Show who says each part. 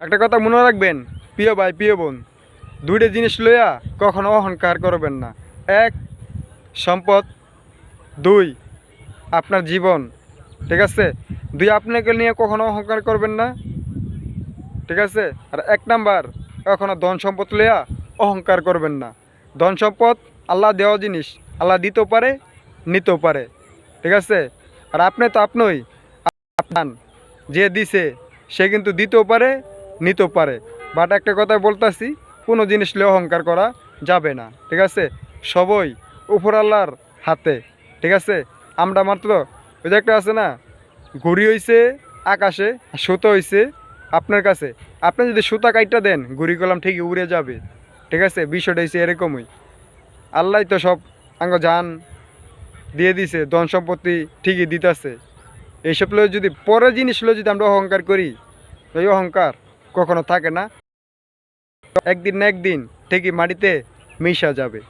Speaker 1: একটা কথা মনে রাখবেন, প্রিয় ভাই প্রিয় বোন, দুইটা জিনিস লইয়া কখনো অহংকার করবেন না। এক, সম্পদ। দুই, আপনার জীবন। ঠিক আছে? দুই, আপনাকে নিয়ে কখনো অহংকার করবেন না। ঠিক আছে? আর এক নাম্বার, কখনো ধন সম্পদ লইয়া অহংকার করবেন না। ধন সম্পদ আল্লাহ দেওয়া জিনিস, আল্লাহ দিতেও পারে, নিতেও পারে। ঠিক আছে? আর আপনি তো আপনই, আপনার যে দিছে সে কিন্তু দিতেও পারে, নিতেও পারে। বাট একটা কথা বলতাছি, কোনো জিনিস নিয়ে অহংকার করা যাবে না। ঠিক আছে? সবই উপর আল্লাহর হাতে। ঠিক আছে? আমরা মাত্র ওই যে একটা আছে না, ঘুড়ি হইছে আকাশে, সুতো হইছে আপনার কাছে। আপনি যদি সুতা কাইটটা দেন, ঘুড়ি কলম ঠিকই উড়ে যাবে। ঠিক আছে? বিষয়টা হইছে এরকমই। আল্লাহ তো সব আঙ্গ জান দিয়ে দিছে, ধন সম্পত্তি ঠিকই দিতেছে। এইসব লয়ে যদি পরের জিনিস লয়ে যদি আমরা অহংকার করি, এই অহংকার কখনো থাকে না, একদিন না একদিন ঠিকই মাটিতে মিশা যাবে।